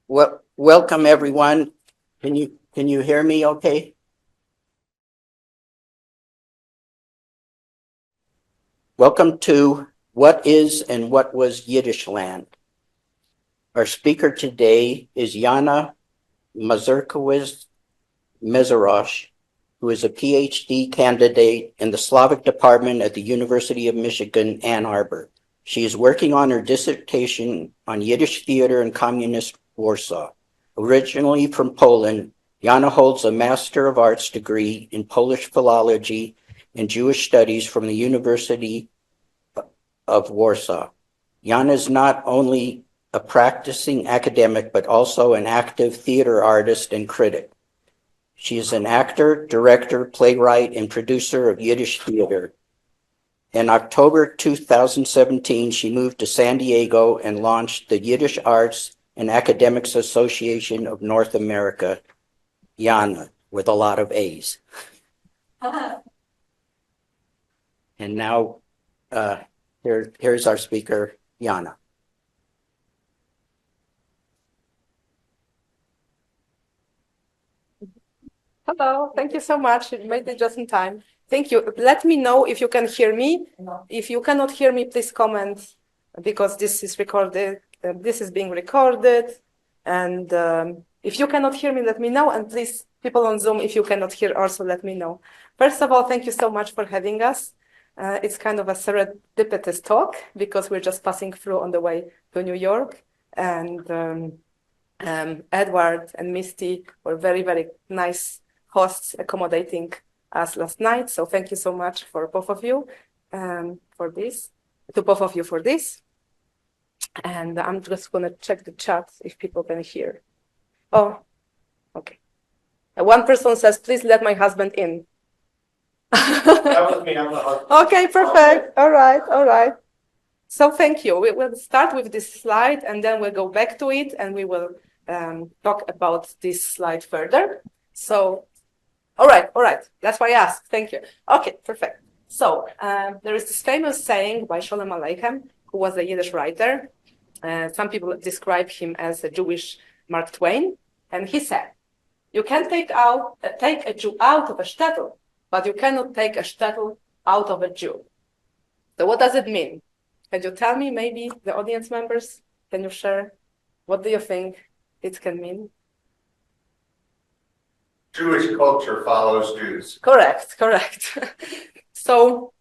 Well, welcome everyone. Can you hear me okay? Welcome to What is and What was Yiddishland. Our speaker today is Jana Mazurkiewicz Meisarosh, who is a PhD candidate in the Slavic Department at the University of Michigan, Ann Arbor. She is working on her dissertation on Yiddish Theater in Communist Warsaw. Originally from Poland, Jana holds a Master of Arts degree in Polish Philology and Jewish Studies from the University of Warsaw. Jana is not only a practicing academic, but also an active theater artist and critic. She is an actor, director, playwright, and producer of Yiddish Theater. In October 2017, she moved to San Diego and launched the Yiddish Arts and Academics Association of North America, YAAANA, with a lot of A's. And now, here's our speaker, Jana. Hello, thank you so much. You made it just in time. Thank you. Let me know if you can hear me. If you cannot hear me, please comment, because this is recorded. This is being recorded. And if you cannot hear me, let me know. And please, people on Zoom, if you cannot hear, also let me know. First of all, thank you so much for having us. It's kind of a serendipitous talk because we're just passing through on the way to New York. And Edward and Misty were very, very nice hosts accommodating us last night. So thank you so much for both of you for this. And I'm just going to check the chat if people can hear. Oh, okay. One person says, please let my husband in. That was me. I'm the husband. Okay, perfect. All right. So thank you. We will start with this slide and then we'll go back to it and we will talk about this slide further. So, all right. That's why I asked. Thank you. Okay, perfect. So there is this famous saying by Sholem Aleichem, who was a Yiddish writer. Some people describe him as a Jewish Mark Twain. And he said, you can take a Jew out of a shtetl, but you cannot take a shtetl out of a Jew. So what does it mean? Can you tell me, maybe the audience members? Can you share? What do you think it can mean? Jewish culture follows Jews. Correct. So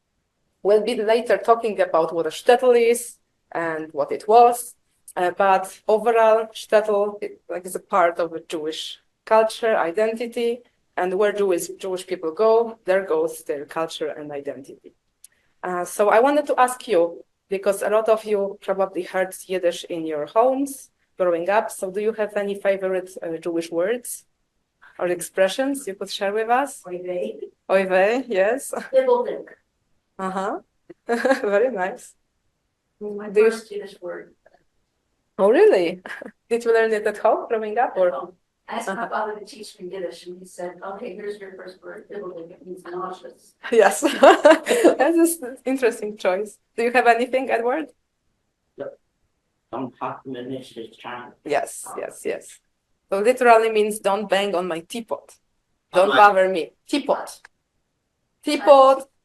we'll be later talking about what a shtetl is and what it was. But overall, shtetl is a part of a Jewish culture, identity, and where Jewish people go, there goes their culture and identity. So I wanted to ask you, because a lot of you probably heard Yiddish in your homes growing up. So do you have any favorite Jewish words or expressions you could share with us? Oy vey, yes. Very nice. My first Yiddish word. Oh, really? Did you learn it at home growing up? Or? I asked my father to teach me Yiddish, and he said, okay, here's your first word. It means nauseous. Yes. That's an interesting choice. Do you have anything, Edward? Yes. So literally means don't bang on my teapot. Don't bother me. Teapot.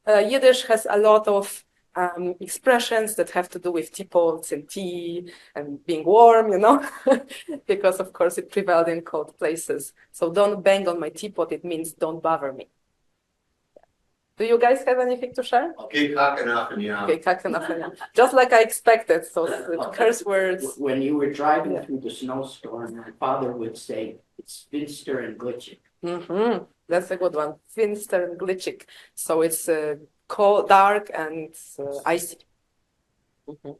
Yiddish has a lot of expressions that have to do with teapots and tea and being warm, because of course it prevailed in cold places. So don't bang on my teapot, it means don't bother me. Do you guys have anything to share? Okay, Okay, just like I expected, so curse words. When you were driving through the snowstorm, my father would say, it's finster and glitching. Mm-hmm. That's a good one. Finster and glitchig. So it's cold, dark, and icy. Mm-hmm.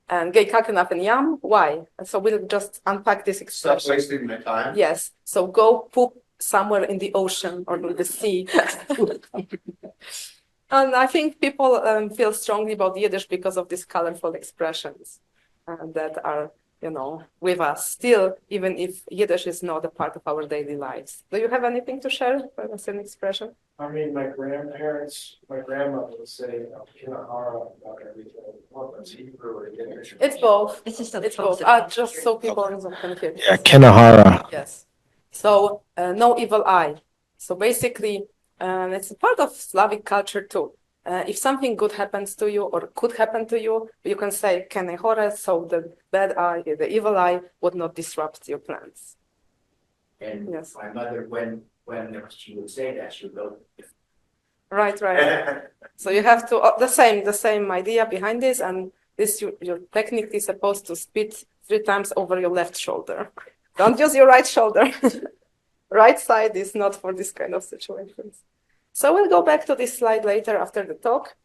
And gay kakenaf and yam, why? So we'll just unpack this expression. Stop wasting my time. Yes. So go poop somewhere in the ocean or in the sea. And I think people feel strongly about Yiddish because of these colorful expressions that are with us still, even if Yiddish is not a part of our daily lives. Do you have anything to share as an expression? I mean, my grandmother would say, Kinahara about everything. Well, that's Hebrew or Yiddish. It's both. This is the It's both. Just so people can hear. Yeah, Kinahara. Yes. So no evil eye. So basically, it's a part of Slavic culture too. If something good happens to you or could happen to you, you can say kenehore, so the bad eye, the evil eye would not disrupt your plans. And Yes. my mother, when she would say that, she would go, Right. So you have to the same idea behind this, and this you're technically supposed to spit 3 times over your left shoulder. Don't use your right shoulder. Right side is not for this kind of situations. So we'll go back to this slide later after the talk,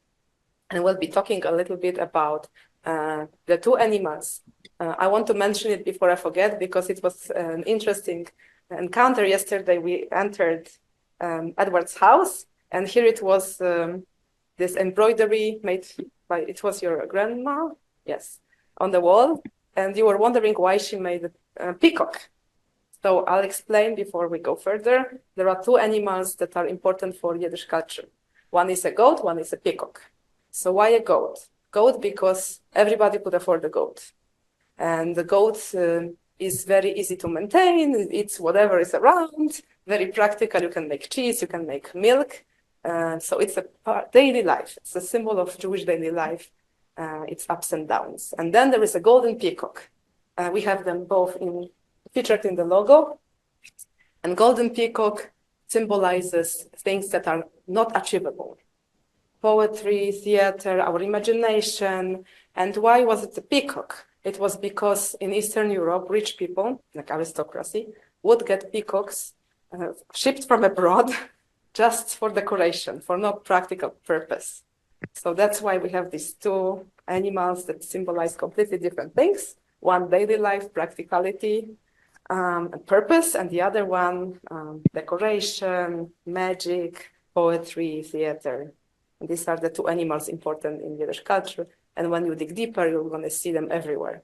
and we'll be talking a little bit about the 2 animals. I want to mention it before I forget because it was an interesting encounter yesterday. We entered Edward's house, and here it was this embroidery made by, it was your grandma, yes, on the wall, and you were wondering why she made a peacock. So I'll explain before we go further. There are 2 animals that are important for Yiddish culture. One is a goat, one is a peacock. So why a goat? Goat because everybody could afford a goat. And the goat is very easy to maintain. It eats whatever is around, very practical. You can make cheese, you can make milk. So it's a daily life. It's a symbol of Jewish daily life. Its ups and downs. And then there is a golden peacock. We have them both featured in the logo. And golden peacock symbolizes things that are not achievable. Poetry, theater, our imagination. And why was it a peacock? It was because in Eastern Europe, rich people, like aristocracy, would get peacocks shipped from abroad just for decoration, for no practical purpose. So that's why we have these 2 animals that symbolize completely different things. One, daily life, practicality, and purpose, and the other one, decoration, magic, poetry, theater. And these are the 2 animals important in Yiddish culture. And when you dig deeper, you're going to see them everywhere.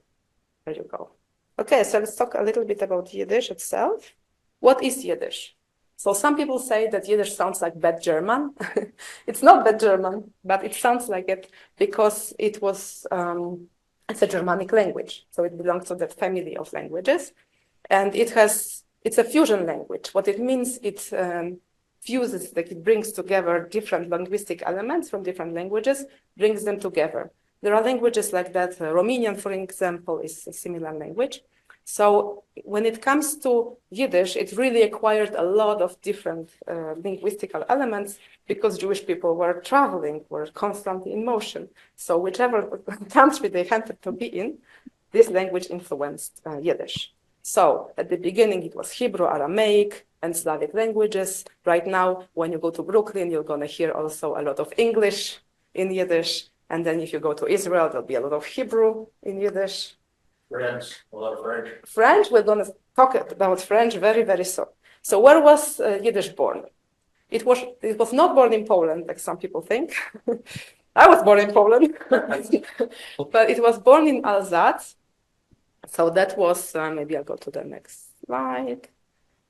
There you go. Okay, so let's talk a little bit about Yiddish itself. What is Yiddish? So some people say that Yiddish sounds like bad German. It's not bad German, but it sounds like it because it was, it's a Germanic language. So it belongs to that family of languages. And it's a fusion language. What it means, it fuses, like it brings together different linguistic elements from different languages, brings them together. There are languages like that. Romanian, for example, is a similar language. So when it comes to Yiddish, it really acquired a lot of different linguistical elements because Jewish people were traveling, were constantly in motion. So whichever country they happened to be in, this language influenced Yiddish. So at the beginning, it was Hebrew, Aramaic, and Slavic languages. Right now, when you go to Brooklyn, you're going to hear also a lot of English in Yiddish. And then if you go to Israel, there'll be a lot of Hebrew in Yiddish. French, a lot of French. French, we're going to talk about French very, very soon. So where was Yiddish born? It was not born in Poland, like some people think. I was born in Poland. But it was born in Alsace. So that was, maybe I'll go to the next slide.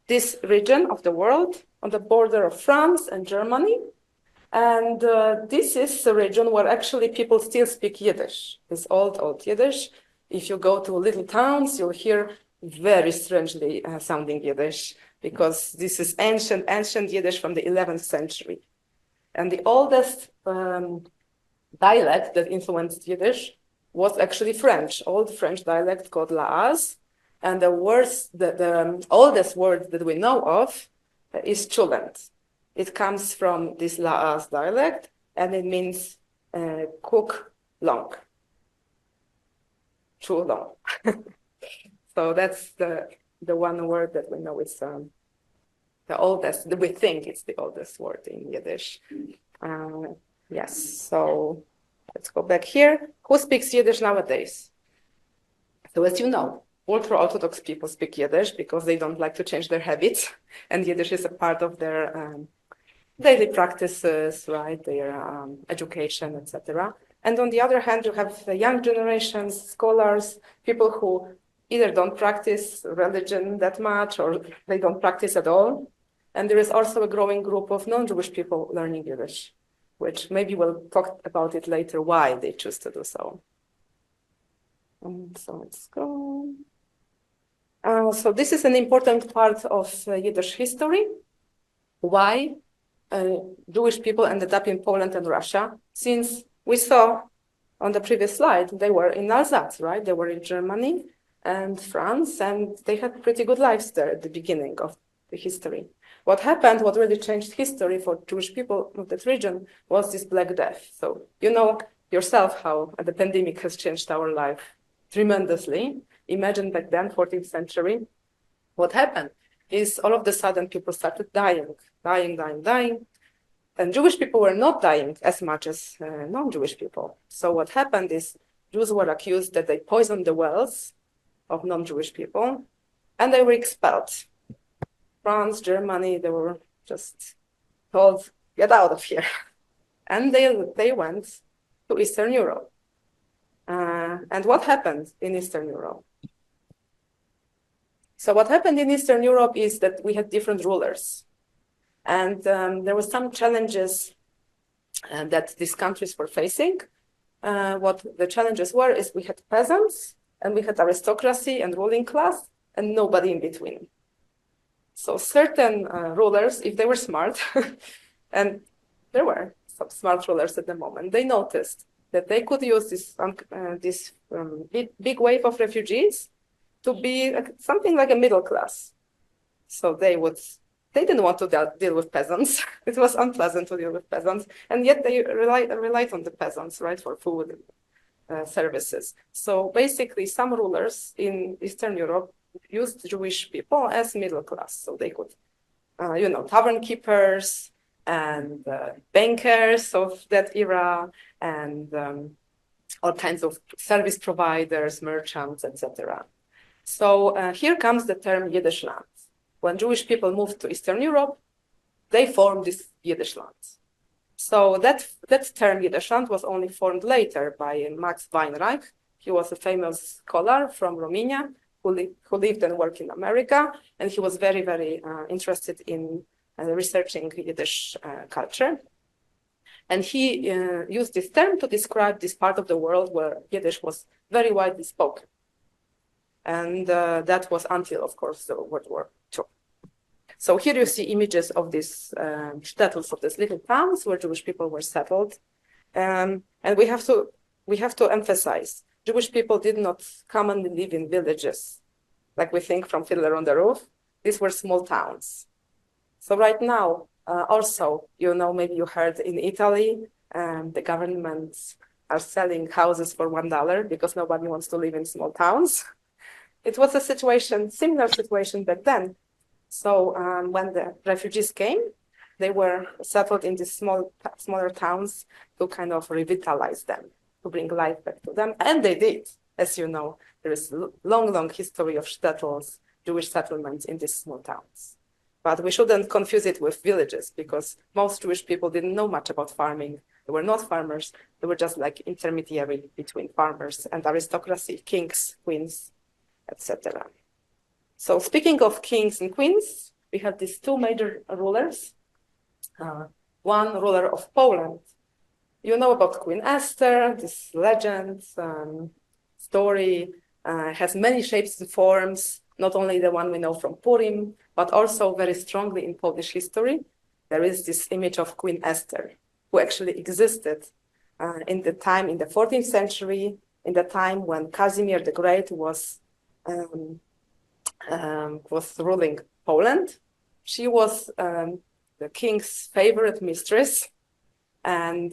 This region of the world on the border of France and Germany. And this is a region where actually people still speak Yiddish, this old Yiddish. If you go to little towns, you'll hear very strangely sounding Yiddish because this is ancient Yiddish from the 11th century. And the oldest dialect that influenced Yiddish was actually French, old French dialect called Laaz. And the oldest word that we know of is chulent. It comes from this Laaz dialect, and it means cook long. Too long. So that's the one word that we know is the oldest, we think it's the oldest word in Yiddish. Yes, so let's go back here. Who speaks Yiddish nowadays? So as you know, ultra-Orthodox people speak Yiddish because they don't like to change their habits, and Yiddish is a part of their daily practices, right? Their education, etc. And on the other hand, you have the young generations, scholars, people who either don't practice religion that much or they don't practice at all. And there is also a growing group of non-Jewish people learning Yiddish, which maybe we'll talk about it later, why they choose to do so. So let's go. So this is an important part of Yiddish history. Why Jewish people ended up in Poland and Russia, since we saw on the previous slide, they were in Alsace, right? They were in Germany and France, and they had pretty good lives there at the beginning of the history. What happened, what really changed history for Jewish people of that region was this Black Death. So you know yourself how the pandemic has changed our life tremendously. Imagine back then, 14th century, what happened is all of a sudden people started dying. And Jewish people were not dying as much as non-Jewish people. So what happened is Jews were accused that they poisoned the wells of non-Jewish people, and they were expelled. France, Germany, they were just told, get out of here. And they went to Eastern Europe. And what happened in Eastern Europe? So what happened in Eastern Europe is that we had different rulers. And there were some challenges that these countries were facing. What the challenges were is we had peasants, and we had aristocracy and ruling class, and nobody in between. So certain rulers, if they were smart, and there were some smart rulers at the moment, they noticed that they could use this big wave of refugees to be something like a middle class. So they didn't want to deal with peasants. It was unpleasant to deal with peasants, and yet they relied on the peasants, right, for food and services. So basically, some rulers in Eastern Europe used Jewish people as middle class, so they could, tavern keepers and bankers of that era, and all kinds of service providers, merchants, etc. So here comes the term Yiddishland. When Jewish people moved to Eastern Europe, they formed this Yiddishland. So that term Yiddishland was only formed later by Max Weinreich. He was a famous scholar from Romania who lived and worked in America, and he was very, very interested in researching Yiddish culture. And he used this term to describe this part of the world where Yiddish was very widely spoken. And that was until, of course, the World War II. So here you see images of these shtetls, of these little towns where Jewish people were settled. And we have to emphasize, Jewish people did not commonly live in villages, like we think from Fiddler on the Roof. These were small towns. So right now, also, maybe you heard in Italy, the governments are selling houses for $1 because nobody wants to live in small towns. It was a similar situation back then. So when the refugees came, they were settled in these smaller towns to kind of revitalize them, to bring life back to them. And they did. As you know, there is a long history of shtetls, Jewish settlements in these small towns. But we shouldn't confuse it with villages, because most Jewish people didn't know much about farming. They were not farmers. They were just like intermediary between farmers and aristocracy, kings, queens, etc. So speaking of kings and queens, we have these two major rulers. One ruler of Poland. You know about Queen Esther, this legend, story, has many shapes and forms, not only the one we know from Purim, but also very strongly in Polish history. There is this image of Queen Esther, who actually existed in the 14th century, in the time when Casimir the Great was ruling Poland. She was the king's favorite mistress, and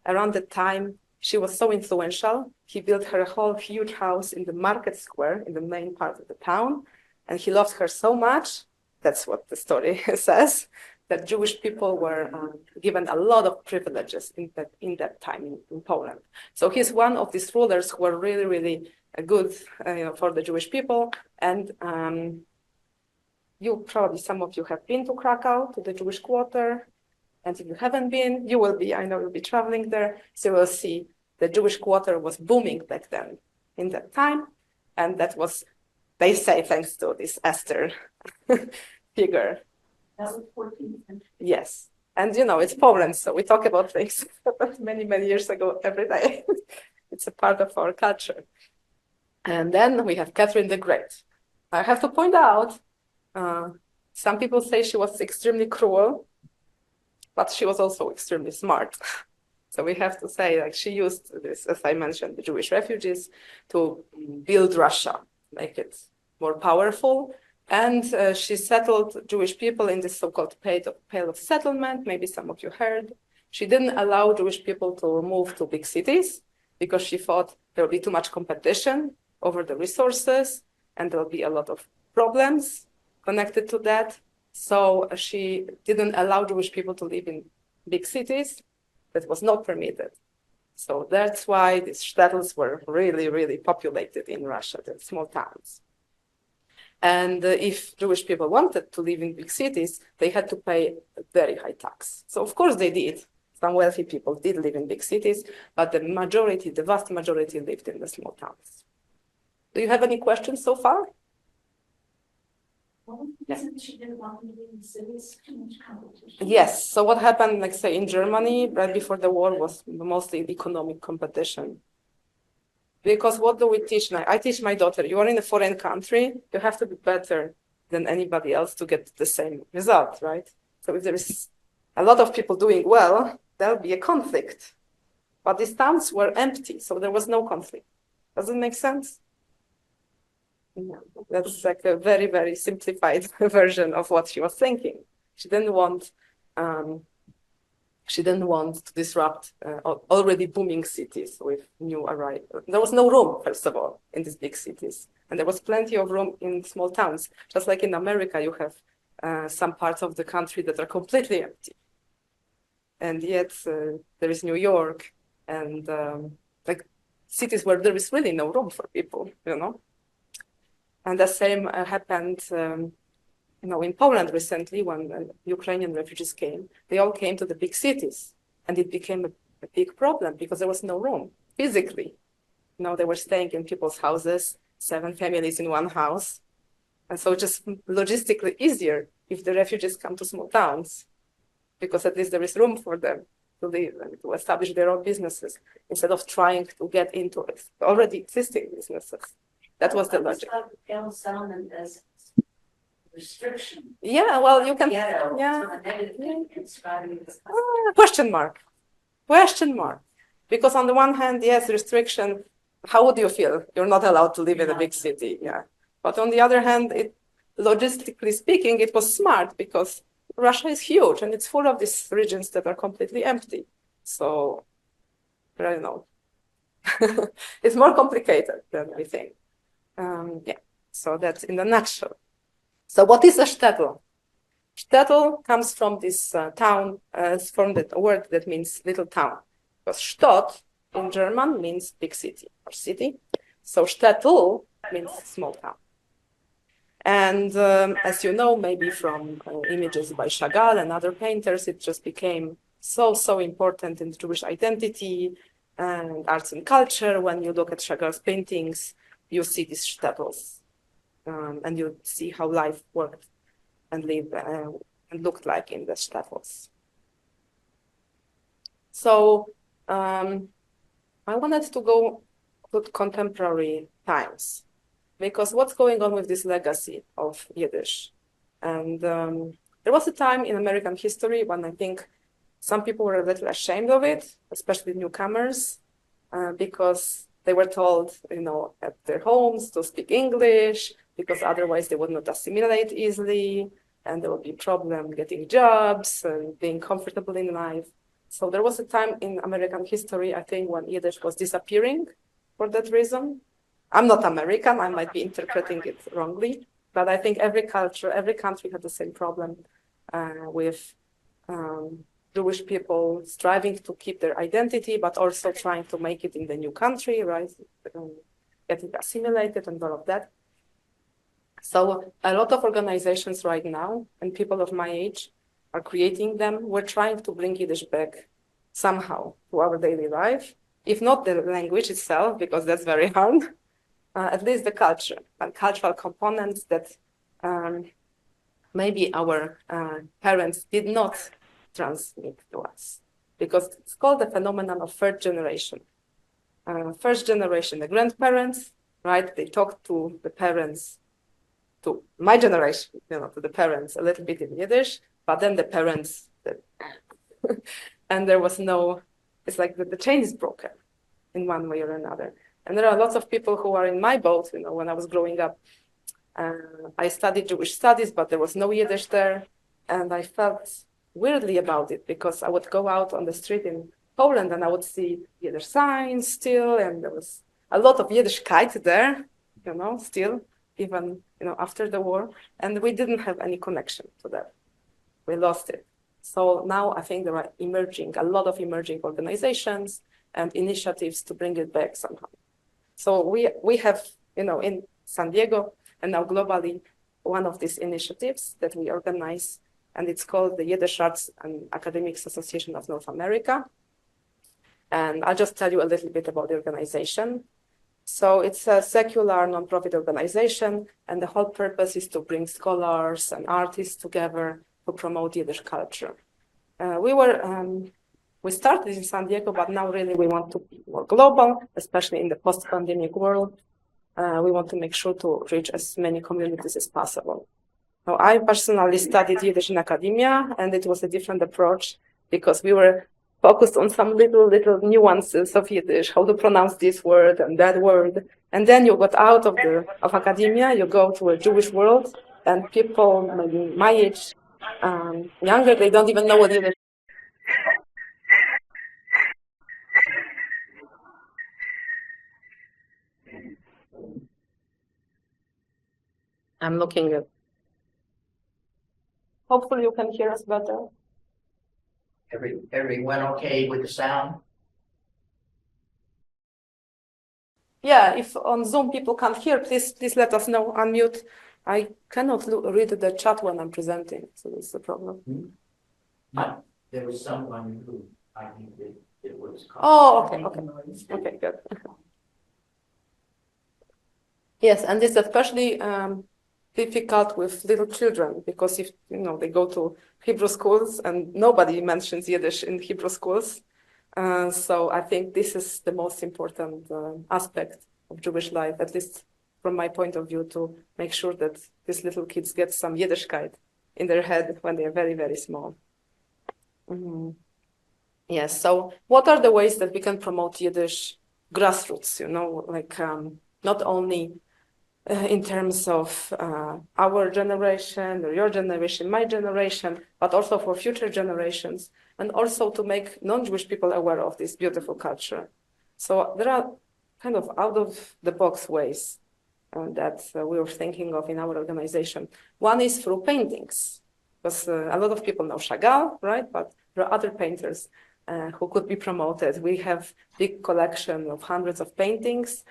around the time she was so influential, he built her a whole huge house in the market square in the main part of the town, and he loved her so much, that's what the story says, that Jewish people were given a lot of privileges in that time in Poland. So he's one of these rulers who were really, really good for the Jewish people. And some of you have been to Krakow, to the Jewish Quarter. And if you haven't been, you will be, I know you'll be traveling there. So you'll see the Jewish Quarter was booming back then in that time. And that was, they say, thanks to this Esther figure. That was 14th century. Yes. And it's Poland, so we talk about things many, many years ago every day. It's a part of our culture. And then we have Catherine the Great. I have to point out, some people say she was extremely cruel, but she was also extremely smart. So we have to say, like, she used this, as I mentioned, the Jewish refugees to build Russia, make it more powerful. And she settled Jewish people in this so-called Pale of Settlement. Maybe some of you heard. She didn't allow Jewish people to move to big cities because she thought there would be too much competition over the resources and there will be a lot of problems connected to that. So she didn't allow Jewish people to live in big cities. That was not permitted. So that's why these shtetls were really, really populated in Russia, the small towns. And if Jewish people wanted to live in big cities, they had to pay a very high tax. So of course they did. Some wealthy people did live in big cities, but the majority, the vast majority lived in the small towns. Do you have any questions so far? Well, isn't she didn't want to live in cities, too much competition? Yes. So what happened, like say in Germany, right before the war was mostly economic competition. Because what do we teach now? I teach my daughter, you are in a foreign country, you have to be better than anybody else to get the same result, right? So if there is a lot of people doing well, there'll be a conflict. But these towns were empty, so there was no conflict. Does it make sense? Yeah, that's like a very, very simplified version of what she was thinking. She didn't want to disrupt already booming cities with new arrivals. There was no room, first of all, in these big cities. And there was plenty of room in small towns. Just like in America, you have some parts of the country that are completely empty. And yet there is New York and like cities where there is really no room for people, And the same happened in Poland recently when Ukrainian refugees came. They all came to the big cities and it became a big problem because there was no room physically. They were staying in people's houses, 7 families in one house. And so just logistically easier if the refugees come to small towns because at least there is room for them to live and to establish their own businesses instead of trying to get into already existing businesses. That was the logic. Settlement as restriction. Yeah, well, you can. Ghetto, Yeah. so a negative thing describing this. Question mark. Because on the one hand, yes, restriction. How would you feel? You're not allowed to live in a big city. Yeah. But on the other hand, logistically speaking, it was smart because Russia is huge and it's full of these regions that are completely empty. So, I don't know. It's more complicated than we think. So that's in a nutshell. So what is a shtetl? Shtetl comes from this town, from the word that means little town. Because Stadt in German means big city or city. So shtetl means small town. And as you know, maybe from images by Chagall and other painters, it just became so important in Jewish identity and arts and culture. When you look at Chagall's paintings, you see these shtetls, and you see how life worked and lived and looked like in the shtetls. So I wanted to go to contemporary times because what's going on with this legacy of Yiddish? And there was a time in American history when I think some people were a little ashamed of it, especially newcomers, because they were told, at their homes to speak English, because otherwise they would not assimilate easily, and there would be problem getting jobs and being comfortable in life. So there was a time in American history, I think, when Yiddish was disappearing for that reason. I'm not American, I might be interpreting it wrongly, but I think every culture, every country had the same problem with Jewish people striving to keep their identity, but also trying to make it in the new country, right? Getting assimilated and all of that. So a lot of organizations right now, and people of my age are creating them. We're trying to bring Yiddish back somehow to our daily life, if not the language itself, because that's very hard, at least the culture and cultural components that maybe our parents did not transmit to us, because it's called the phenomenon of third generation. First generation, the grandparents, right? They talk to the parents, to my generation, to the parents a little bit in Yiddish, but then the parents, and there was no, it's like the chain is broken in one way or another. And there are lots of people who are in my boat, when I was growing up. I studied Jewish studies, but there was no Yiddish there. And I felt weirdly about it, because I would go out on the street in Poland and I would see Yiddish signs still, and there was a lot of Yiddishkeit there, still, even, after the war. And we didn't have any connection to that. We lost it. So now I think there are a lot of emerging organizations and initiatives to bring it back somehow. So we have, in San Diego and now globally, one of these initiatives that we organize, and it's called the Yiddish Arts and Academics Association of North America. And I'll just tell you a little bit about the organization. So it's a secular nonprofit organization, and the whole purpose is to bring scholars and artists together to promote Yiddish culture. We started in San Diego, but now really we want to be more global, especially in the post-pandemic world. We want to make sure to reach as many communities as possible. Now, I personally studied Yiddish in academia, and it was a different approach, because we were focused on some little nuances of Yiddish, how to pronounce this word and that word. And then you got out of academia, you go to a Jewish world, and people maybe my age, younger, they don't even know what Yiddish. I'm looking at. Hopefully you can hear us better. Everyone okay with the sound? Yeah, if on Zoom people can't hear, please let us know. Unmute. I cannot read the chat when I'm presenting, so that's the problem. No, there was someone who I think it was. Oh, okay, good. Yes, and it's especially difficult with little children, because if they go to Hebrew schools and nobody mentions Yiddish in Hebrew schools. So I think this is the most important aspect of Jewish life, at least from my point of view, to make sure that these little kids get some Yiddishkeit in their head when they are very, very small. Mm-hmm. Yes, so what are the ways that we can promote Yiddish grassroots, not only in terms of our generation or your generation, my generation, but also for future generations, and also to make non-Jewish people aware of this beautiful culture. So there are kind of out-of-the-box ways that we were thinking of in our organization. One is through paintings, because a lot of people know Chagall, right? But there are other painters who could be promoted. We have a big collection of hundreds of paintings.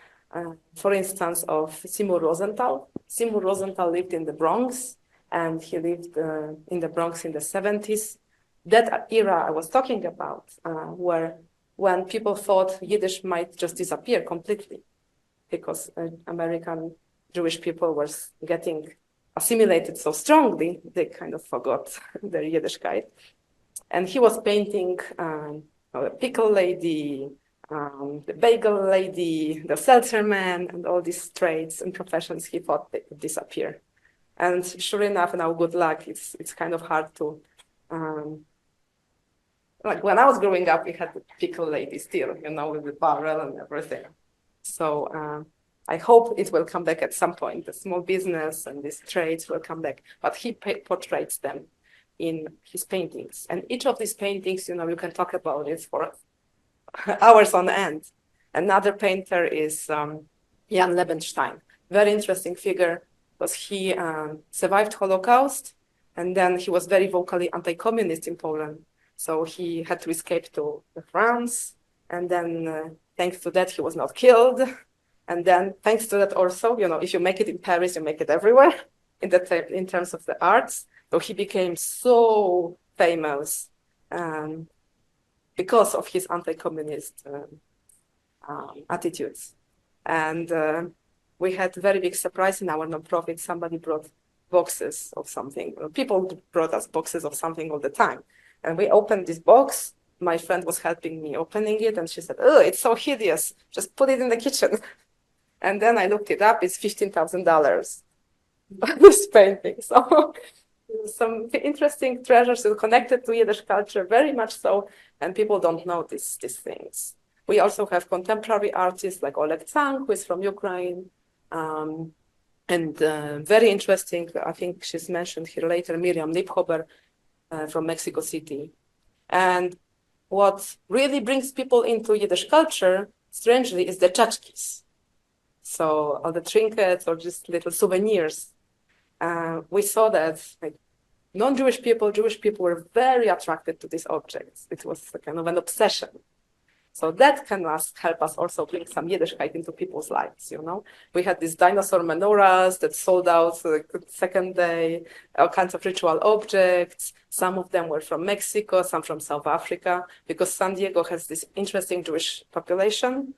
For instance, of Seymour Rosenthal. Seymour Rosenthal lived in the Bronx, and he lived in the Bronx in the 70s. That era I was talking about, where when people thought Yiddish might just disappear completely, because American Jewish people were getting assimilated so strongly, they kind of forgot their Yiddishkeit. And he was painting a pickle lady, the bagel lady, the seltzer man, and all these trades and professions he thought they would disappear. And sure enough, now good luck, it's kind of hard to, like when I was growing up, we had the pickle lady still, with the barrel and everything. So I hope it will come back at some point. The small business and these trades will come back, but he portrays them in his paintings. And each of these paintings, you can talk about it for hours on end. Another painter is Jan Lebenstein. Very interesting figure, because he survived Holocaust, and then he was very vocally anti-communist in Poland. So he had to escape to France, and then thanks to that, he was not killed. And then thanks to that also, if you make it in Paris, you make it everywhere in terms of the arts. So he became so famous because of his anti-communist attitudes. And we had very big surprise in our nonprofit. Somebody brought boxes of something. People brought us boxes of something all the time. And we opened this box. My friend was helping me opening it, and she said, "Oh, it's so hideous. Just put it in the kitchen." And then I looked it up. It's $15,000. This painting. So some interesting treasures connected to Yiddish culture, very much so. And people don't know these things. We also have contemporary artists like Oleg Tsang, who is from Ukraine. And very interesting, I think she's mentioned here later, Miriam Liebhober from Mexico City. And what really brings people into Yiddish culture, strangely, is the tchotchkes. So all the trinkets or just little souvenirs. We saw that like, non-Jewish people, Jewish people were very attracted to these objects. It was kind of an obsession. So that can help us also bring some Yiddishkeit into people's lives, you know. We had these dinosaur menorahs that sold out the second day, all kinds of ritual objects. Some of them were from Mexico, some from South Africa, because San Diego has this interesting Jewish population.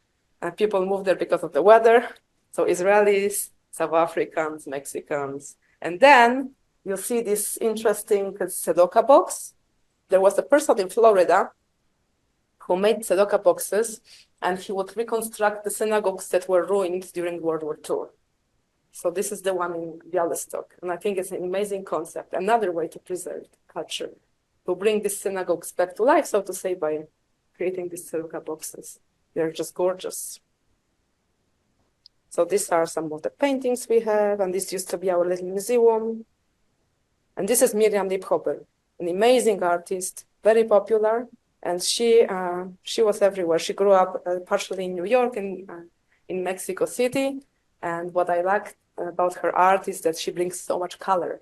People move there because of the weather. So Israelis, South Africans, Mexicans. And then you'll see this interesting tzedakah box. There was a person in Florida who made tzedakah boxes, and he would reconstruct the synagogues that were ruined during World War II. So this is the one in Bialystok, and I think it's an amazing concept, another way to preserve culture, to bring these synagogues back to life, so to say, by creating these tzedakah boxes. They're just gorgeous. So these are some of the paintings we have, and this used to be our little museum. And this is Miriam Liebhober, an amazing artist, very popular. And she was everywhere. She grew up partially in New York and in Mexico City. And what I like about her art is that she brings so much color.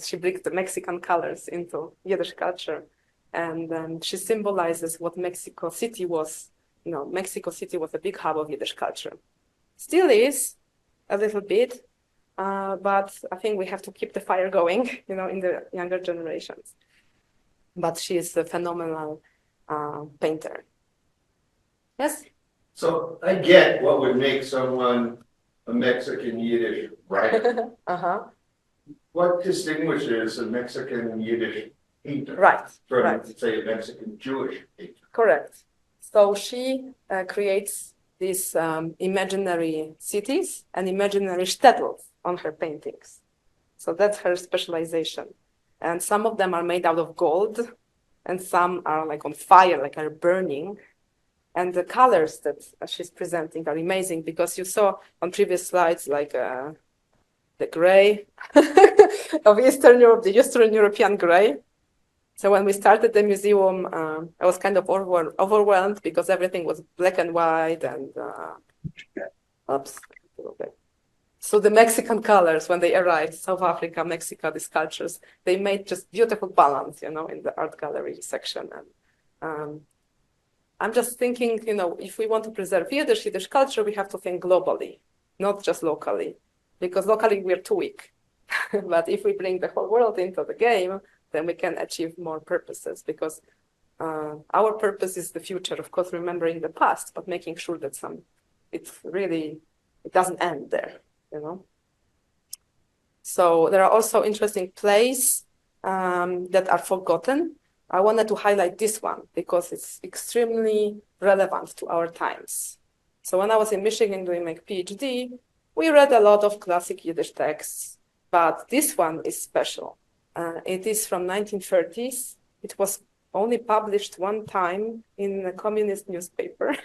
She brings the Mexican colors into Yiddish culture. And she symbolizes what Mexico City was. You know, Mexico City was a big hub of Yiddish culture. Still is, a little bit. But I think we have to keep the fire going, you know, in the younger generations. But she is a phenomenal painter. Yes? So I get what would make someone a Mexican Yiddish writer. Uh-huh. What distinguishes a Mexican Yiddish painter Right, from, right. say, a Mexican Jewish painter? Correct. So she creates these imaginary cities and imaginary shtetls on her paintings. So that's her specialization. And some of them are made out of gold, and some are like on fire, like are burning. And the colors that she's presenting are amazing, because you saw on previous slides, like the gray of Eastern Europe, the Eastern European gray. So when we started the museum, I was kind of overwhelmed because everything was black and white and, oops, a little bit. So the Mexican colors, when they arrived, South Africa, Mexico, these cultures, they made just beautiful balance, you know, in the art gallery section. And I'm just thinking, you know, if we want to preserve Yiddish culture, we have to think globally, not just locally, because locally we're too weak. But if we bring the whole world into the game, then we can achieve more purposes, because our purpose is the future, of course, remembering the past, but making sure that it doesn't end there. You know, so there are also interesting plays that are forgotten. I wanted to highlight this one because it's extremely relevant to our times. So when I was in Michigan doing my PhD, we read a lot of classic Yiddish texts, but this one is special. It is from 1930s. It was only published one time in a communist newspaper.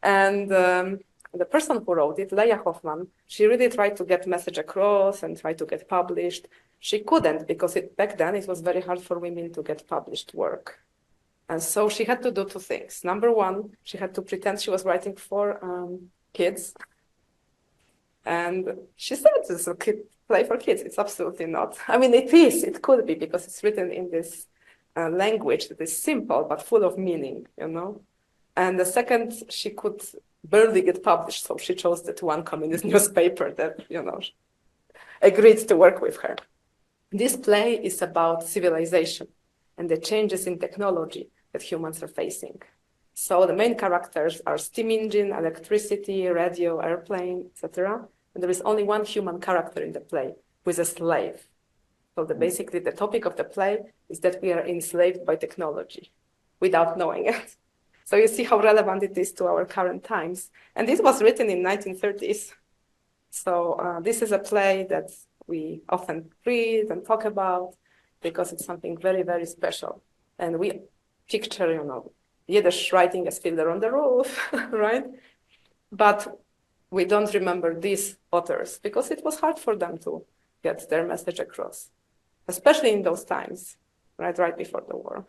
And the person who wrote it, Leah Hoffman, she really tried to get message across and try to get published. She couldn't, because back then it was very hard for women to get published work. And so she had to do two things. Number one, she had to pretend she was writing for kids. And she said it's a play for kids. It's absolutely not. I mean, it could be, because it's written in this language that is simple but full of meaning, you know. And the second, she could barely get published, so she chose that one communist newspaper that, you know, agreed to work with her. This play is about civilization and the changes in technology that humans are facing. So the main characters are steam engine, electricity, radio, airplane, etc. And there is only one human character in the play, who is a slave. So basically the topic of the play is that we are enslaved by technology without knowing it. So you see how relevant it is to our current times. And this was written in 1930s. So this is a play that we often read and talk about because it's something very, very special. And we picture, Yiddish writing as Fiddler on the Roof, right? But we don't remember these authors because it was hard for them to get their message across, especially in those times, right before the war.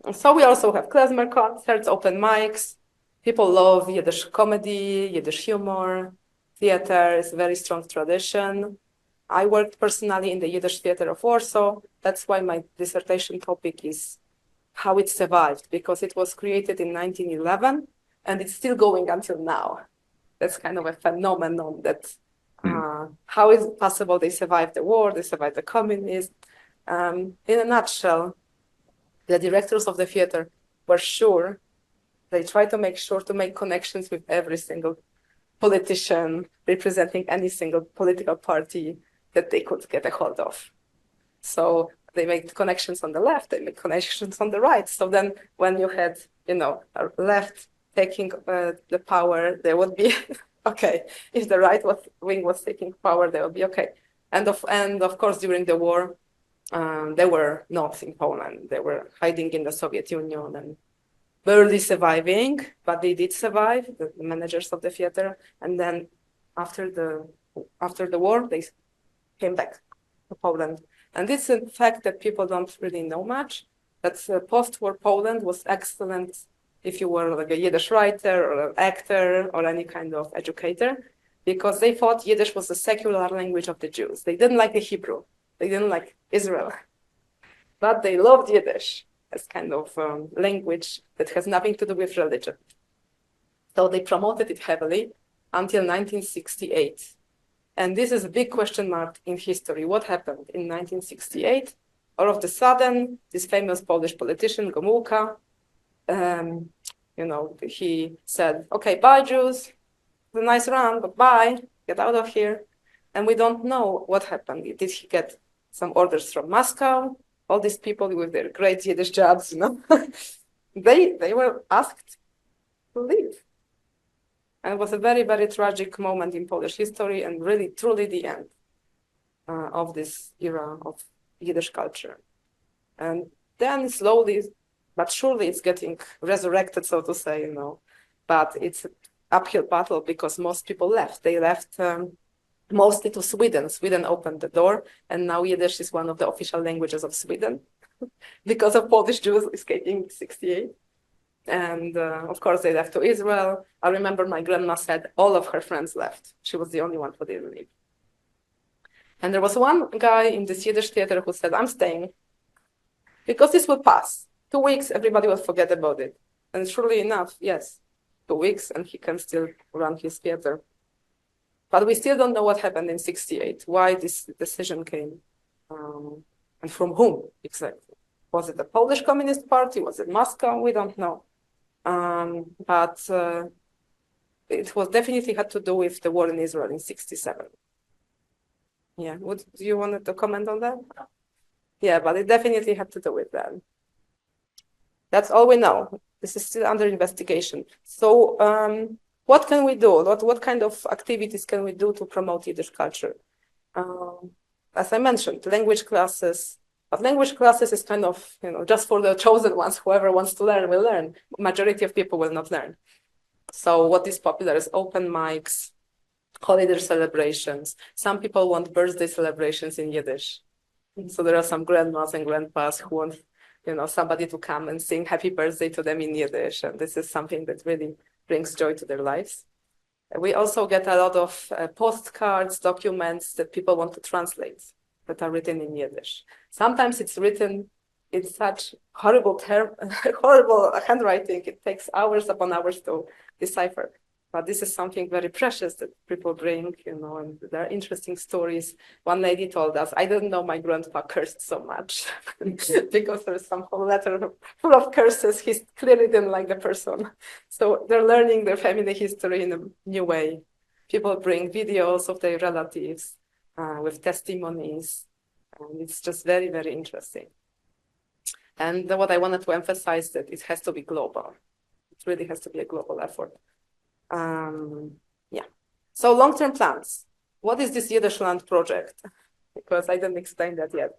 And so we also have klezmer concerts, open mics. People love Yiddish comedy, Yiddish humor. Theater is a very strong tradition. I worked personally in the Yiddish Theater of Warsaw. That's why my dissertation topic is how it survived, because it was created in 1911 and it's still going until now. That's kind of a phenomenon that how is it possible they survived the war, they survived the communism. In a nutshell, the directors of the theater were sure, they tried to make sure to make connections with every single politician representing any single political party that they could get a hold of. So they made connections on the left, they made connections on the right. So then when you had, a left taking the power, there would be, okay. If the right wing was taking power, they would be okay. And of course, during the war, they were not in Poland. They were hiding in the Soviet Union and barely surviving, but they did survive, the managers of the theater. And then after the war, they came back to Poland. And this is a fact that people don't really know much, that post-war Poland was excellent if you were like a Yiddish writer or an actor or any kind of educator, because they thought Yiddish was the secular language of the Jews. They didn't like the Hebrew. They didn't like Israel, but they loved Yiddish as kind of language that has nothing to do with religion. So they promoted it heavily until 1968. And this is a big question mark in history. What happened in 1968? All of a sudden, this famous Polish politician, Gomułka, he said, okay, bye Jews, it's a nice run, but bye, get out of here. And we don't know what happened. Did he get some orders from Moscow? All these people with their great Yiddish jobs, they were asked to leave. And it was a very, very tragic moment in Polish history and really, truly the end of this era of Yiddish culture. And then slowly, but surely it's getting resurrected, so to say, But it's an uphill battle because most people left. They left mostly to Sweden. Sweden opened the door, and now Yiddish is one of the official languages of Sweden because of Polish Jews escaping in 1968. And of course, they left to Israel. I remember my grandma said all of her friends left. She was the only one who didn't leave. And there was one guy in this Yiddish theater who said, I'm staying because this will pass. 2 weeks, everybody will forget about it. And surely enough, yes, 2 weeks, and he can still run his theater. But we still don't know what happened in 1968, why this decision came, and from whom exactly. Was it the Polish Communist Party? Was it Moscow? We don't know. But it was definitely had to do with the war in Israel in 1967. Yeah, do you want to comment on that? Yeah, but it definitely had to do with that. That's all we know. This is still under investigation. So what can we do? What kind of activities can we do to promote Yiddish culture? As I mentioned, language classes. But language classes is kind of, just for the chosen ones. Whoever wants to learn will learn. Majority of people will not learn. So what is popular is open mics, holiday celebrations. Some people want birthday celebrations in Yiddish. So there are some grandmas and grandpas who want, somebody to come and sing happy birthday to them in Yiddish. And this is something that really brings joy to their lives. We also get a lot of postcards, documents that people want to translate that are written in Yiddish. Sometimes it's written in such horrible handwriting. It takes hours upon hours to decipher. But this is something very precious that people bring, and there are interesting stories. One lady told us, I didn't know my grandpa cursed so much because there's some whole letter full of curses. He clearly didn't like the person. So they're learning their family history in a new way. People bring videos of their relatives with testimonies. And it's just very, very interesting. And what I wanted to emphasize that it has to be global. It really has to be a global effort. Yeah. So long-term plans. What is this Yiddishland project? Because I didn't explain that yet.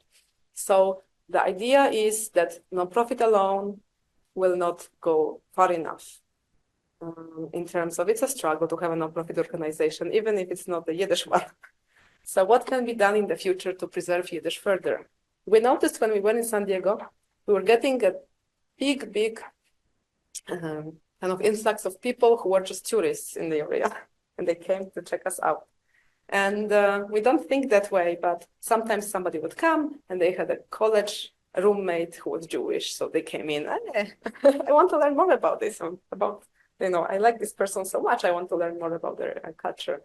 So the idea is that nonprofit alone will not go far enough. In terms of, it's a struggle to have a nonprofit organization, even if it's not the Yiddish one. So what can be done in the future to preserve Yiddish further? We noticed when we were in San Diego, we were getting a big kind of influx of people who were just tourists in the area, and they came to check us out. And we don't think that way, but sometimes somebody would come and they had a college roommate who was Jewish, so they came in, hey, I want to learn more about this, I like this person so much, I want to learn more about their culture.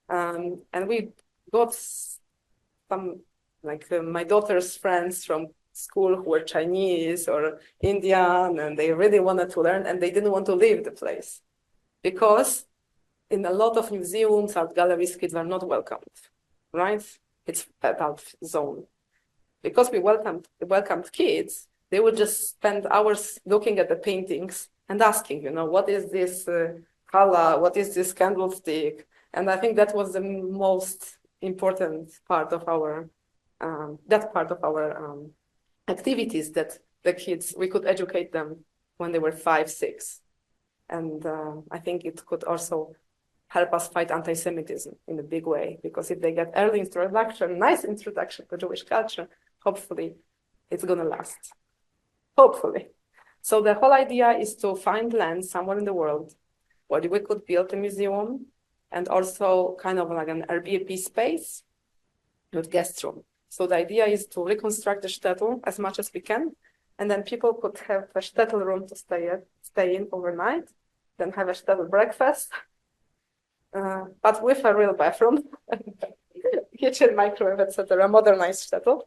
And we got some, my daughter's friends from school who were Chinese or Indian, and they really wanted to learn, and they didn't want to leave the place because in a lot of museums, art galleries, kids are not welcomed, right? It's adult zone. Because we welcomed kids, they would just spend hours looking at the paintings and asking, what is this chala? What is this candlestick? And I think that was the most important part of our activities, that the kids, we could educate them when they were 5, 6. And I think it could also help us fight anti-Semitism in a big way, because if they get early introduction, nice introduction to Jewish culture, hopefully it's gonna last. Hopefully. So the whole idea is to find land somewhere in the world where we could build a museum and also kind of like an Airbnb space with guest room. So the idea is to reconstruct the shtetl as much as we can, and then people could have a shtetl room to stay in overnight, then have a shtetl breakfast, but with a real bathroom, kitchen, microwave, etc., modernized shtetl.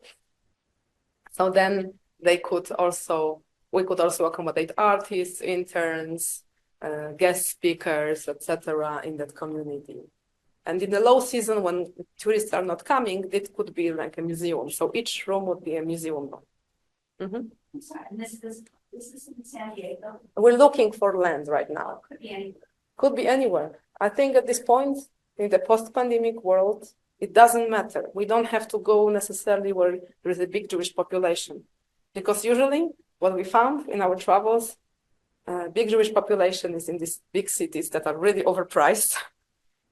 So then we could also accommodate artists, interns, guest speakers, etc., in that community. And in the low season, when tourists are not coming, it could be like a museum. So each room would be a museum room. Mm-hmm. I'm sorry, and this is in San Diego. We're looking for land right now. Could be anywhere. Could be anywhere. I think at this point, in the post-pandemic world, it doesn't matter. We don't have to go necessarily where there is a big Jewish population. Because usually, what we found in our travels, big Jewish population is in these big cities that are really overpriced.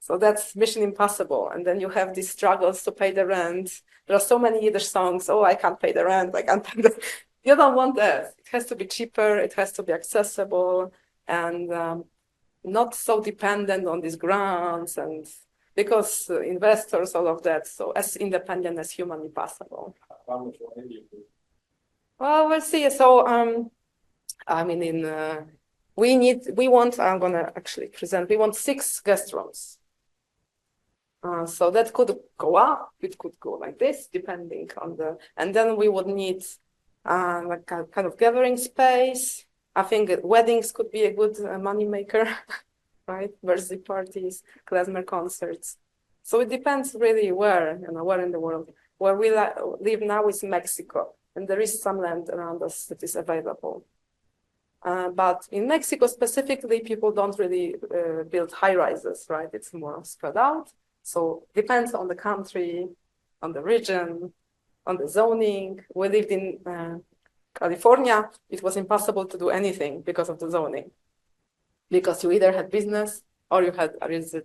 So that's mission impossible. And then you have these struggles to pay the rent. There are so many Yiddish songs. Oh, I can't pay the rent. I can't pay the... You don't want that. It has to be cheaper. It has to be accessible and not so dependent on these grants and because investors, all of that. So as independent as humanly possible. How much will India do? Well, we'll see. So, I'm gonna actually present. We want 6 guest rooms. So that could go up, it could go like this, depending on and then we would need like a kind of gathering space. I think weddings could be a good money maker, right? Birthday parties, klezmer concerts. So it depends really where in the world. Where we live now is Mexico, and there is some land around us that is available. But in Mexico specifically, people don't really build high rises, right? It's more spread out. So depends on the country, on the region, on the zoning. We lived in California. It was impossible to do anything because of the zoning. Because you either had business or you had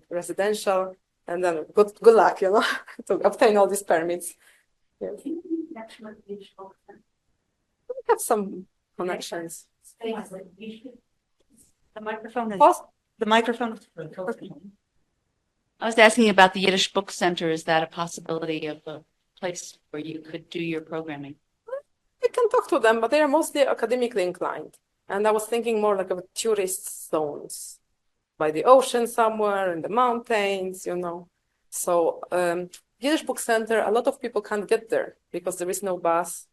residential, and then good luck, to obtain all these permits. Yes. Can you connection with the Yiddish Folk Center? We have some connections. Space like Yiddish. The microphone is, Pos- the microphone. I was asking about the Yiddish Book Center. Is that a possibility of a place where you could do your programming? I can talk to them, but they are mostly academically inclined. And I was thinking more like of tourist zones. by the ocean somewhere, in the mountains, So Yiddish Book Center, a lot of people can't get there because there is no bus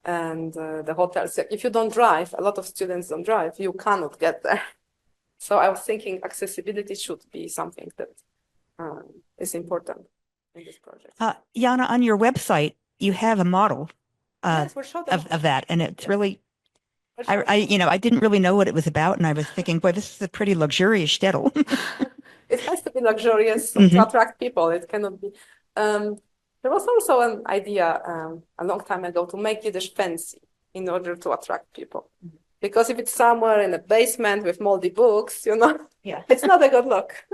and the hotels. If you don't drive, a lot of students don't drive, you cannot get there. So I was thinking accessibility should be something that is important in this project. Jana, on your website, you have a model Yes, we'll show them. of that, and it's really, We'll show them. I didn't really know what it was about, and I was thinking, boy, this is a pretty luxurious shtetl. It has to be luxurious to attract people. It cannot be. There was also an idea a long time ago to make Yiddish fancy in order to attract people. Because if it's somewhere in a basement with moldy books, Yeah. it's not a good look.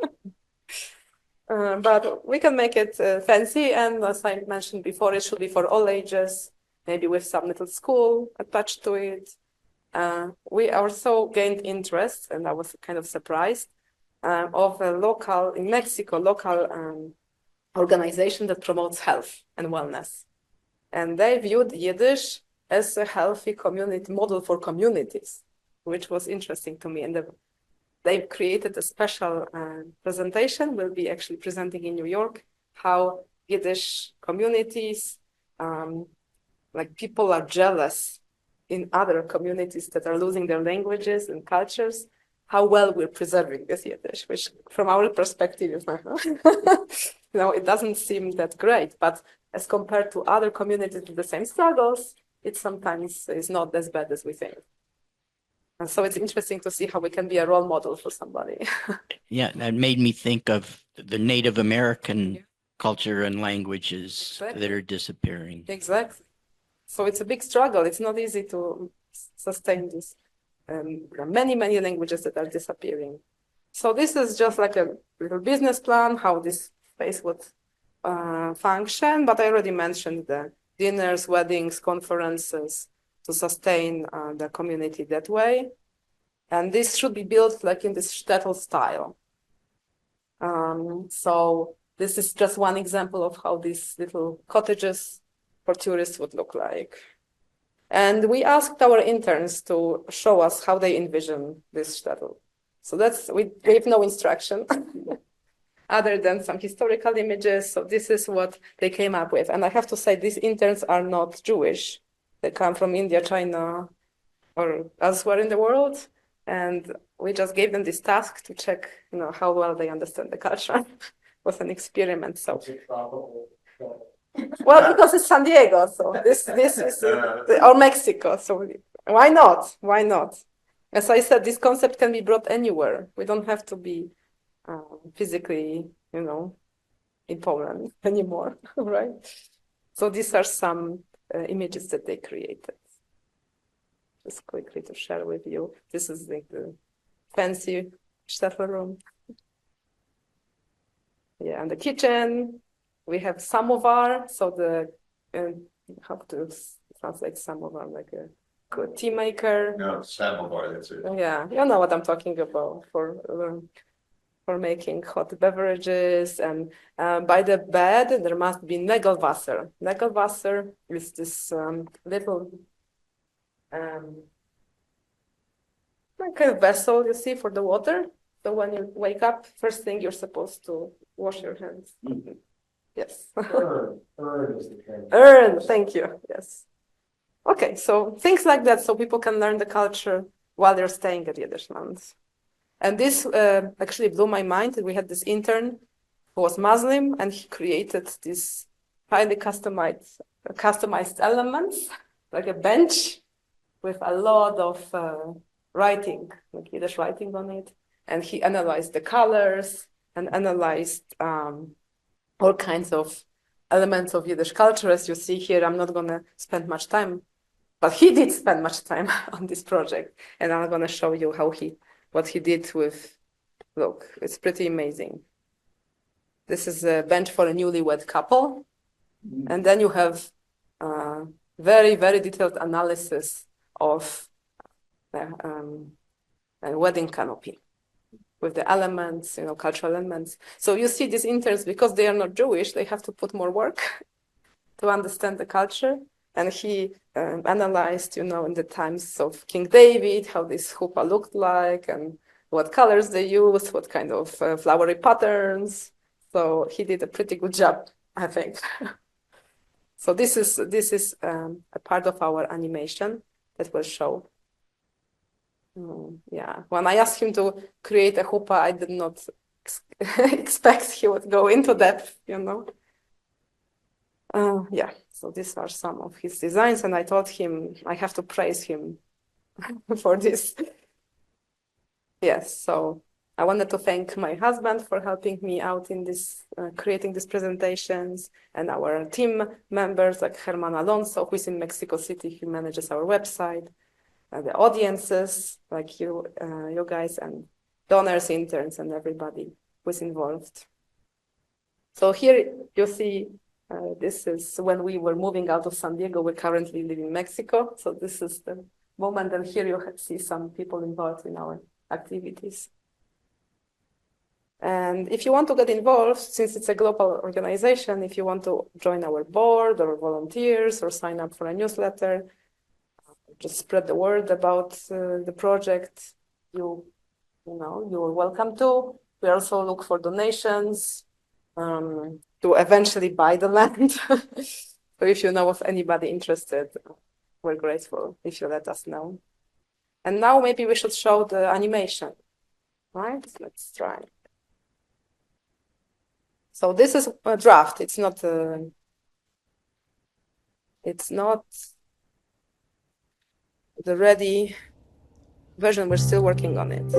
But we can make it fancy. And as I mentioned before, it should be for all ages, maybe with some little school attached to it. We also gained interest, and I was kind of surprised, of a local, in Mexico, organization that promotes health and wellness. And they viewed Yiddish as a healthy community model for communities, which was interesting to me. And they've created a special presentation. We'll be actually presenting in New York how Yiddish communities, like people are jealous in other communities that are losing their languages and cultures, how well we're preserving this Yiddish, which from our perspective, it doesn't seem that great, but as compared to other communities with the same struggles, it sometimes is not as bad as we think. And so it's interesting to see how we can be a role model for somebody. Yeah, that made me think of the Native American culture and languages that are disappearing. Exactly. So it's a big struggle. It's not easy to sustain this. There are many, many languages that are disappearing. So this is just like a little business plan, how this space would function. But I already mentioned the dinners, weddings, conferences to sustain the community that way. And this should be built like in this shtetl style. So this is just one example of how these little cottages for tourists would look like. And we asked our interns to show us how they envision this shtetl. So we gave no instruction other than some historical images. So this is what they came up with. And I have to say, these interns are not Jewish. They come from India, China, or elsewhere in the world. And we just gave them this task to check, how well they understand the culture. It was an experiment. So, well, because it's San Diego, so this is or Mexico. So why not? Why not? As I said, this concept can be brought anywhere. We don't have to be physically, in Poland anymore, right? So these are some images that they created. Just quickly to share with you. This is like the fancy shtetl room. Yeah, and the kitchen. We have samovar. So how to translate samovar, like a good tea maker. No, samovar, that's it. Yeah, you know what I'm talking about for making hot beverages. And by the bed, there must be Nägelwasser. Nägelwasser is this little kind of vessel you see for the water. So when you wake up, first thing you're supposed to wash your hands. Yes. Urn is the term. Urn, thank you. Yes. Okay, so things like that, so people can learn the culture while they're staying at Yiddishland. And this actually blew my mind. We had this intern who was Muslim, and he created these highly customized elements, like a bench with a lot of writing, like Yiddish writing on it. And he analyzed the colors and analyzed all kinds of elements of Yiddish culture. As you see here, I'm not going to spend much time, but he did spend much time on this project. And I'm going to show you what he did with, look, it's pretty amazing. This is a bench for a newlywed couple. And then you have very, very detailed analysis of a wedding canopy with the elements, cultural elements. So you see these interns, because they are not Jewish, they have to put more work to understand the culture. And he analyzed, in the times of King David, how this chuppah looked like, and what colors they use, what kind of flowery patterns. So he did a pretty good job, I think. So this is a part of our animation that will show. Yeah, when I asked him to create a chuppah, I did not expect he would go into depth, you know. Yeah, so these are some of his designs, and I told him I have to praise him for this. Yes, so I wanted to thank my husband for helping me out in this, creating these presentations, and our team members like Herman Alonso, who is in Mexico City, he manages our website, the audiences like you guys, and donors, interns, and everybody who's involved. So here you see, this is when we were moving out of San Diego. We currently live in Mexico. So this is the moment, and here you see some people involved in our activities. And if you want to get involved, since it's a global organization, if you want to join our board or volunteers or sign up for a newsletter, just spread the word about the project, you are welcome to. We also look for donations to eventually buy the land. So if you know of anybody interested, we're grateful if you let us know. And now maybe we should show the animation, right? Let's try. So this is a draft. It's not the ready version. We're still working on it.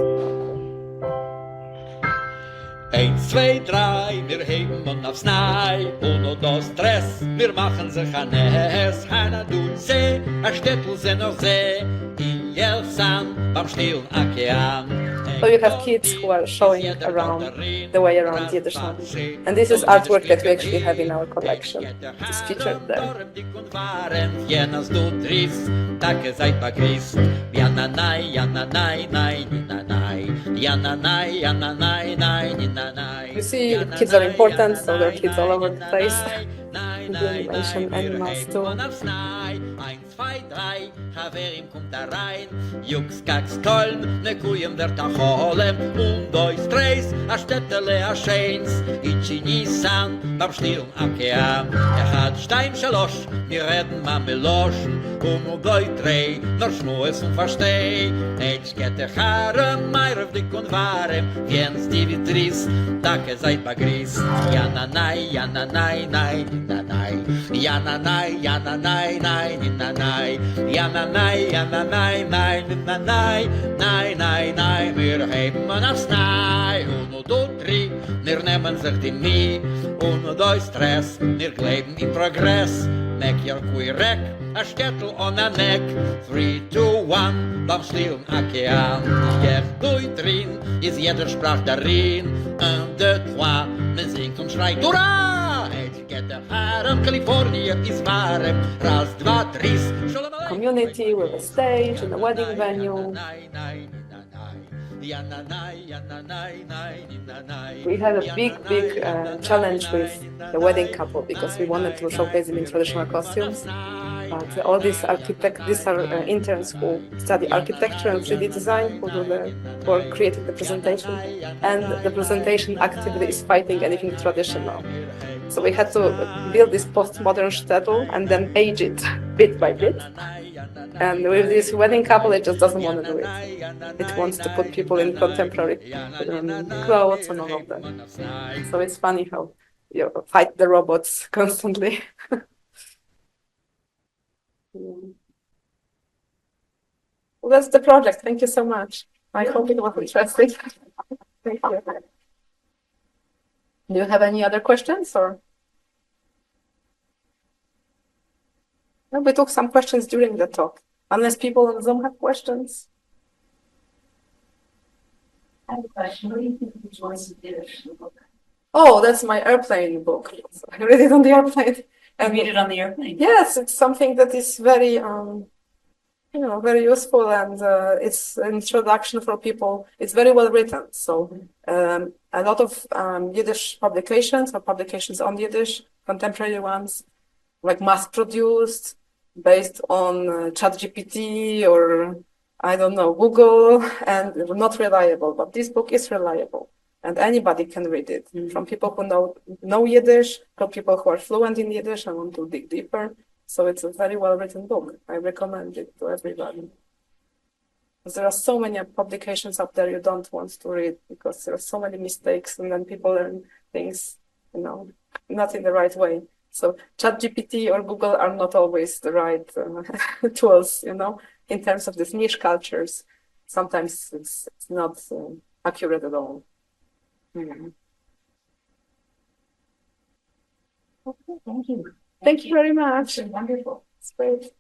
1, 2, 3, wir heben und aufs Nei, ohne das Stress, wir machen sich ein Nest, Hanna du See, a Städtel sind noch See, in Jelsan, beim stillen Okean. So you have kids who are showing around the way around Yiddishland. And this is artwork that we actually have in our collection. It's featured there. You see, kids are important, so there are kids all over the place. The animation animals too. 1, 2, 3, Haverim kommt da rein, Jux, Kax, Köln, ne Kujem wird a Cholem, 1, 2, 3, a Städtele, a Scheins, Ichi Nisan, beim stillen Okean. Hat Stein, Schalosch, wir reden ma Meloschen, 1, 2, 3, nur Schmues und Versteh. Etsch geht der Haare, Meiref, dick und Warem, Jens, Divitris, Danke, seid begrüßt. Jana, nein, Jana, nein, nein, na, nein, Jana, nein, Jana, nein, nein, na, nein, Jana, nein, Jana, nein, nein, na, nein, nein, nein, nein, wir heben aufs Nei, 1, 2, 3, wir nehmen sich die Nie, 1, 2, Stress, wir leben in Progress, Mek your Quirek, a Städtel on a Neck, 3, 2, 1, beim stillen Okean, Jech, du drin, ist jeder Sprach darin, 1, 2, 3, wir singt und schreit, Hurra! California is warm, raz, 2, 3, Community with a stage and a wedding venue. We had a big challenge with the wedding couple because we wanted to showcase them in traditional costumes. But all these are interns who study architecture and 3D design who created the presentation, and the presentation actively is fighting anything traditional. So we had to build this postmodern shtetl and then age it bit by bit. And with this wedding couple, it just doesn't want to do it. It wants to put people in contemporary clothes and all of that. So it's funny how you fight the robots constantly. Well, that's the project. Thank you so much. I hope it was interesting. Thank you. Do you have any other questions, or? No, we took some questions during the talk, unless people on Zoom have questions. I have a question. What do you think of the Joyce of Yiddish book? Oh, that's my airplane book. So I read it on the airplane. And read it on the airplane? Yes, it's something that is very, very useful, and it's an introduction for people. It's very well written. So a lot of Yiddish publications or publications on Yiddish, contemporary ones, like mass-produced, based on ChatGPT or I don't know, Google, and not reliable, but this book is reliable. And anybody can read it, from people who know Yiddish, to people who are fluent in Yiddish and want to dig deeper. So it's a very well-written book. I recommend it to everybody. There are so many publications out there you don't want to read because there are so many mistakes, and then people learn things, not in the right way. So ChatGPT or Google are not always the right tools, in terms of these niche cultures. Sometimes it's not accurate at all. Okay, thank you. Thank you very much. Wonderful. It's great.